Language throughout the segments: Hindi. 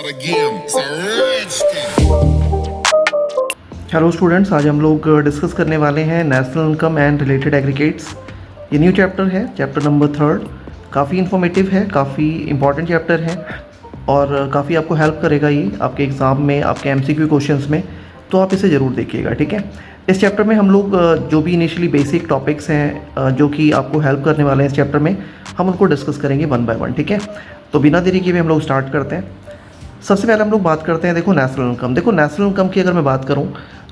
again. It's a rich thing. Hello students, आज हम लोग डिस्कस करने वाले हैं national income and related aggregates. ये न्यू चैप्टर है, चैप्टर नंबर 3। काफ़ी इन्फॉर्मेटिव है, काफ़ी इंपॉर्टेंट चैप्टर है और काफ़ी आपको हेल्प करेगा ये आपके एग्ज़ाम में, आपके एमसीक्यू क्वेश्चंस में। तो आप इसे ज़रूर देखिएगा, ठीक है। इस चैप्टर में हम लोग जो भी इनिशियली बेसिक टॉपिक्स हैं जो कि आपको हेल्प करने वाले हैं इस चैप्टर में, हम उनको डिस्कस करेंगे वन बाय वन, ठीक है। तो बिना देरी किए हम लोग स्टार्ट करते हैं। सबसे पहले हम लोग बात करते हैं, देखो नेशनल इनकम। देखो नेशनल इनकम की अगर मैं बात करूं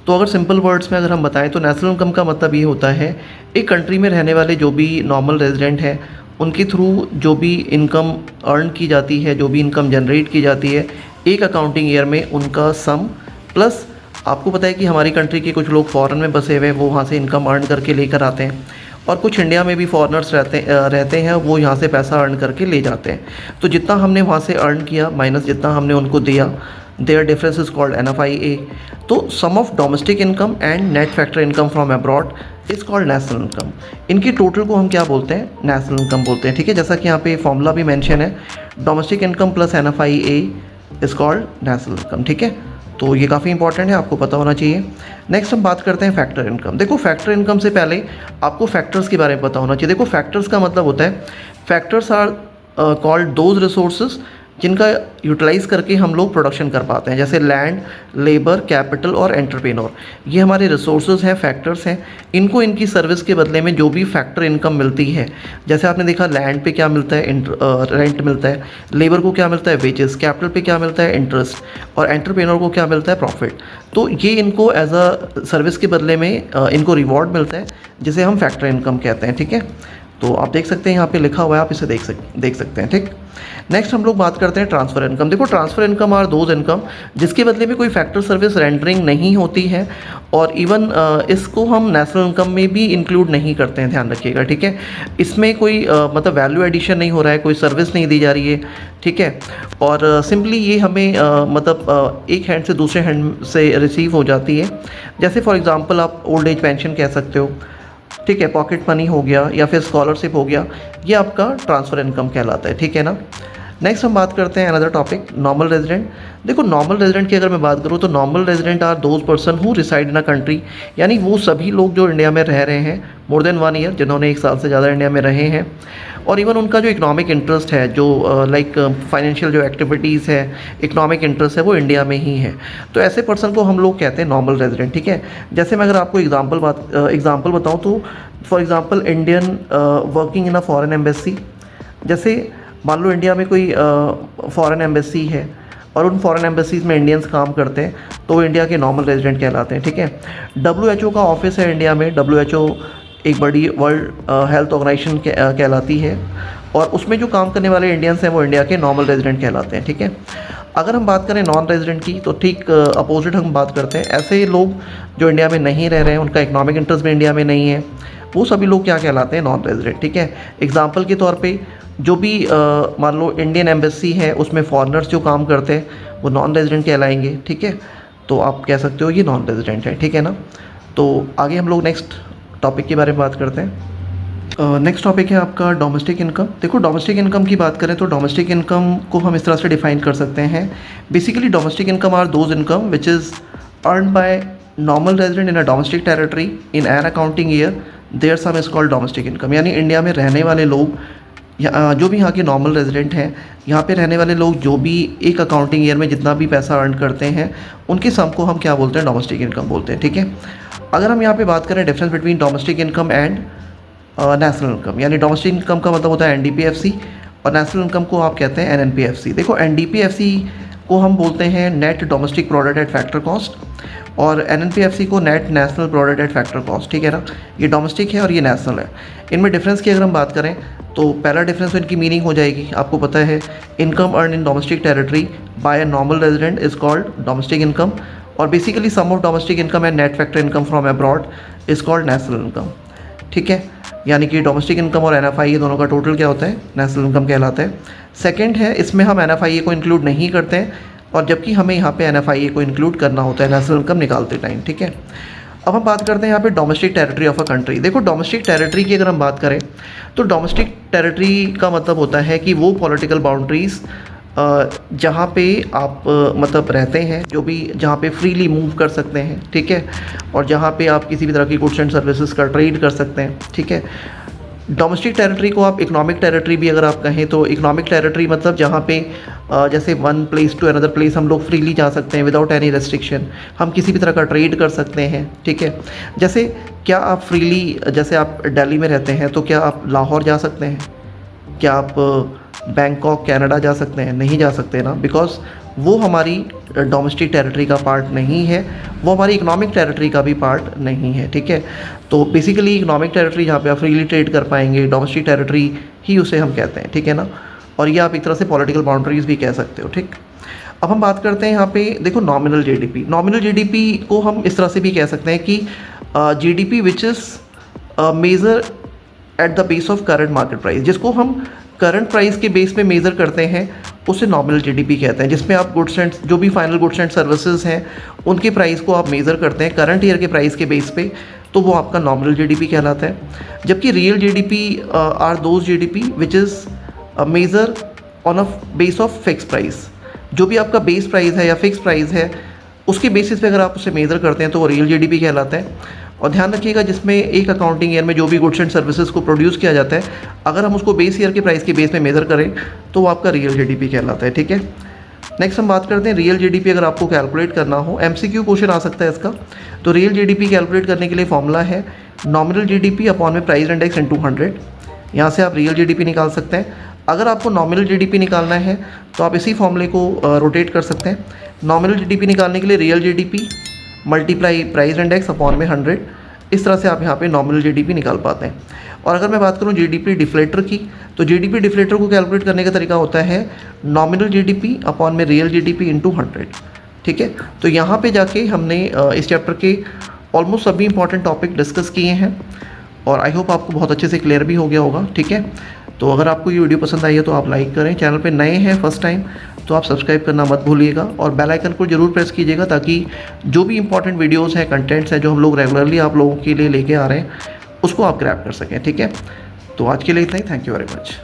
तो अगर सिंपल वर्ड्स में अगर हम बताएं तो नेशनल इनकम का मतलब ये होता है एक कंट्री में रहने वाले जो भी नॉर्मल रेजिडेंट हैं उनके थ्रू जो भी इनकम अर्न की जाती है, जो भी इनकम जनरेट की जाती है एक अकाउंटिंग ईयर में, उनका सम प्लस आपको पता है कि हमारी कंट्री के कुछ लोग फॉरेन में बसे हुए हैं, वो वहाँ से इनकम अर्न करके लेकर आते हैं और कुछ इंडिया में भी फॉरेनर्स रहते हैं, वो यहाँ से पैसा अर्न करके ले जाते हैं। तो जितना हमने वहाँ से अर्न किया माइनस जितना हमने उनको दिया, there difference is called NFIA। तो sum of domestic income and net factor income from abroad is called national income. इनकी टोटल को हम क्या बोलते हैं? नेशनल इनकम बोलते हैं, ठीक है। जैसा कि यहाँ पे फॉर्मूला भी मेंशन है, domestic income plus NFIA is called national income, ठीक है। तो ये काफ़ी इंपॉर्टेंट है, आपको पता होना चाहिए। नेक्स्ट हम बात करते हैं फैक्टर इनकम। देखो फैक्टर इनकम से पहले आपको फैक्टर्स के बारे में पता होना चाहिए। देखो फैक्टर्स का मतलब होता है, factors are called those resources जिनका यूटिलाइज़ करके हम लोग प्रोडक्शन कर पाते हैं, जैसे लैंड, लेबर, कैपिटल और एंटरप्रेन्योर। ये हमारे रिसोर्सेज हैं, फैक्टर्स हैं। इनको इनकी सर्विस के बदले में जो भी फैक्टर इनकम मिलती है, जैसे आपने देखा लैंड पे क्या मिलता है, रेंट मिलता है, लेबर को क्या मिलता है, वेजेस, कैपिटल पे क्या मिलता है, इंटरेस्ट, और एंटरप्रेन्योर को क्या मिलता है, प्रॉफिट। तो ये इनको एज अ सर्विस के बदले में इनको रिवॉर्ड मिलता है, जिसे हम फैक्टर इनकम कहते हैं, ठीक है। तो आप देख सकते हैं यहाँ पे लिखा हुआ है, आप इसे देख सकते हैं, ठीक। नेक्स्ट हम लोग बात करते हैं ट्रांसफ़र इनकम। देखो transfer income are those income जिसके बदले में कोई फैक्टर सर्विस रेंडरिंग नहीं होती है, और इवन इसको हम नेशनल इनकम में भी इंक्लूड नहीं करते हैं, ध्यान रखिएगा, ठीक है। इसमें कोई मतलब वैल्यू एडिशन नहीं हो रहा है, कोई सर्विस नहीं दी जा रही है, ठीक है। और सिंपली ये हमें मतलब एक हैंड से दूसरे हैंड से रिसीव हो जाती है। जैसे फॉर एग्ज़ाम्पल आप ओल्ड एज पेंशन कह सकते हो, ठीक है, पॉकेट मनी हो गया या फिर स्कॉलरशिप हो गया, ये आपका ट्रांसफ़र इनकम कहलाता है, ठीक है ना। नेक्स्ट हम बात करते हैं अनदर टॉपिक, नॉर्मल रेजिडेंट। देखो नॉर्मल रेजिडेंट की अगर मैं बात करूँ तो normal resident are those person who reside in a country, यानी वो सभी लोग जो इंडिया में रह रहे हैं मोर देन 1 ईयर, जिन्होंने 1 साल से ज़्यादा इंडिया में रहे हैं, और इवन उनका जो इकोनॉमिक इंटरेस्ट है, जो लाइक फाइनेंशियल जो एक्टिविटीज़ है, इकोनॉमिक इंटरेस्ट है, वो इंडिया में ही है। तो ऐसे पर्सन को हम लोग कहते हैं नॉर्मल रेजिडेंट, ठीक है। जैसे मैं अगर आपको एग्जाम्पल बताऊँ तो for example Indian working in a foreign embassy. जैसे मान लो इंडिया में कोई फॉरेन एम्बेसी है और उन फॉरेन एम्बेसीज़ में इंडियंस काम करते हैं, तो वो इंडिया के नॉर्मल रेजिडेंट कहलाते हैं, ठीक है। WHO का ऑफिस है इंडिया में, WHO एक बड़ी वर्ल्ड हेल्थ ऑर्गेनाइजेशन कहलाती है, और उसमें जो काम करने वाले इंडियंस हैं वो इंडिया के नॉर्मल रेजिडेंट कहलाते हैं, ठीक है। अगर हम बात करें नॉन रेजिडेंट की तो ठीक अपोजिट हम बात करते हैं। ऐसे लोग जो इंडिया में नहीं रह रहे हैं, उनका इकोनॉमिक इंटरेस्ट भी इंडिया में नहीं है, वो सभी लोग क्या कहलाते हैं? नॉन रेजिडेंट, ठीक है। एग्जाम्पल के तौर पे जो भी मान लो इंडियन एम्बेसी है उसमें फॉरेनर्स जो काम करते हैं वो नॉन रेजिडेंट कहलाएंगे, ठीक है। तो आप कह सकते हो ये नॉन रेजिडेंट है, ठीक है ना। तो आगे हम लोग नेक्स्ट टॉपिक के बारे में बात करते हैं। नेक्स्ट टॉपिक है आपका डोमेस्टिक इनकम। देखो डोमेस्टिक इनकम की बात करें तो डोमेस्टिक इनकम को हम इस तरह से डिफाइन कर सकते हैं, basically domestic income are those income which is earn by normal resident in a domestic territory in an accounting year, their sum is called domestic income. यानी इंडिया में रहने वाले लोग जो भी यहाँ के नॉर्मल रेजिडेंट हैं, यहाँ पे रहने वाले लोग जो भी एक अकाउंटिंग ईयर में जितना भी पैसा अर्न करते हैं, उनके सम को हम क्या बोलते हैं? डोमेस्टिक इनकम बोलते हैं, ठीक है। अगर हम यहाँ पे बात करें difference between domestic income and national income, यानी डोमेस्टिक इनकम का मतलब होता है NDPFC और नेशनल इनकम को आप कहते हैं NNPFC। देखो NDPFC को हम बोलते हैं net domestic product at factor cost, और NNPFC को net national product at factor cost, ठीक है ना। ये डोमेस्टिक है और ये नेशनल है। इनमें डिफरेंस की अगर हम बात करें तो पहला डिफरेंस तो इनकी मीनिंग हो जाएगी, आपको पता है income earn in domestic territory by a normal resident is called domestic income, और basically sum of domestic income and net factor income from abroad is called national income, ठीक है। यानी कि डोमेस्टिक इनकम और NFIA दोनों का टोटल क्या होता है? नेशनल इनकम कहलाता है। सेकंड है, इसमें हम NFIA को इंक्लूड नहीं करते हैं, और जबकि हमें यहाँ पे NFIA को इंक्लूड करना होता है नेशनल इनकम निकालते टाइम, ठीक है। अब हम बात करते हैं यहाँ पे domestic territory of a country. देखो डोमेस्टिक टेरिटरी की अगर हम बात करें तो डोमेस्टिक टेरिटरी का मतलब होता है कि वो पॉलिटिकल बाउंड्रीज़ जहाँ पे आप मतलब रहते हैं, जो भी जहाँ पे फ्रीली मूव कर सकते हैं, ठीक है, और जहाँ पे आप किसी भी तरह की गुड्स एंड सर्विसेज का ट्रेड कर सकते हैं, ठीक है। डोमेस्टिक टेरिटरी को आप इकोनॉमिक टेरिटरी भी अगर आप कहें तो इकोनॉमिक टेरिटरी मतलब जहाँ पे जैसे one place to another place हम लोग फ्रीली जा सकते हैं विदाउट एनी रेस्ट्रिक्शन, हम किसी भी तरह का ट्रेड कर सकते हैं, ठीक है। जैसे क्या आप फ्रीली, जैसे आप दिल्ली में रहते हैं तो क्या आप लाहौर जा सकते हैं? क्या आप बैंकॉक कनाडा जा सकते हैं? नहीं जा सकते ना, बिकॉज वो हमारी डोमेस्टिक टेरिटरी का पार्ट नहीं है, वो हमारी इकोनॉमिक टेरिटरी का भी पार्ट नहीं है, ठीक है। तो बेसिकली इकोनॉमिक टेरिटरी जहाँ पे आप फ्रीली ट्रेड कर पाएंगे, डोमेस्टिक टेरिटरी ही उसे हम कहते हैं, ठीक है ना। और ये आप एक तरह से पॉलिटिकल बाउंड्रीज भी कह सकते हो, ठीक। अब हम बात करते हैं यहाँ पे, देखो नॉमिनल जीडीपी। नॉमिनल जीडीपी को हम इस तरह से भी कह सकते हैं कि GDP which is measure at the base of current market price, जिसको हम करंट प्राइस के बेस पे मेज़र करते हैं, उसे नॉमिनल जीडीपी कहते हैं। जिसमें आप गुड्स एंड जो भी फाइनल गुड्स एंड सर्विसेज हैं उनके प्राइस को आप मेज़र करते हैं करंट ईयर के प्राइस के बेस पे, तो वो आपका नॉमिनल जीडीपी कहलाता है। जबकि real GDP are those GDP which is measure on a base of fix price. जो भी आपका बेस प्राइस है या फिक्स प्राइस है, उसके बेसिस पे अगर आप उसे मेज़र करते हैं तो वो रियल जीडीपी कहलाता है। और ध्यान रखिएगा, जिसमें एक अकाउंटिंग ईयर में जो भी गुड्स एंड सर्विसेज को प्रोड्यूस किया जाता है, अगर हम उसको बेस ईयर के प्राइस के बेस में मेज़र करें तो वो आपका रियल जीडीपी कहलाता है, ठीक है। नेक्स्ट हम बात करते हैं रियल जीडीपी। अगर आपको कैलकुलेट करना हो, एमसीक्यू क्वेश्चन आ सकता है इसका, तो रियल जीडीपी कैलकुलेट करने के लिए फॉर्मूला है नॉमिनल जीडीपी अपॉन में प्राइस इंडेक्स इनटू 100। यहाँ से आप रियल जीडीपी निकाल सकते हैं। अगर आपको नॉमिनल जीडीपी निकालना है तो आप इसी फॉर्मूले को रोटेट कर सकते हैं। नॉमिनल जीडीपी निकालने के लिए real GDP multiply price index upon में 100, इस तरह से आप यहाँ पे नॉमिनल जीडीपी निकाल पाते हैं। और अगर मैं बात करूँ जीडीपी डिफ्लेटर की, तो जीडीपी डिफ्लेटर को कैलकुलेट करने का तरीका होता है नॉमिनल जीडीपी अपॉन में रियल जीडीपी इनटू 100, ठीक है। तो यहाँ पे जाके हमने इस चैप्टर के ऑलमोस्ट सभी इंपॉर्टेंट टॉपिक डिस्कस किए हैं और आई होप आपको बहुत अच्छे से क्लियर भी हो गया होगा, ठीक है। तो अगर आपको ये वीडियो पसंद आई है तो आप लाइक करें, चैनल पे नए हैं फर्स्ट टाइम तो आप सब्सक्राइब करना मत भूलिएगा और बेल आइकन को जरूर प्रेस कीजिएगा, ताकि जो भी इंपॉर्टेंट वीडियोस हैं, कंटेंट्स हैं जो हम लोग रेगुलरली आप लोगों के लिए लेके आ रहे हैं, उसको आप ग्रैब कर सकें, ठीक है। तो आज के लिए इतना ही। Thank you very much.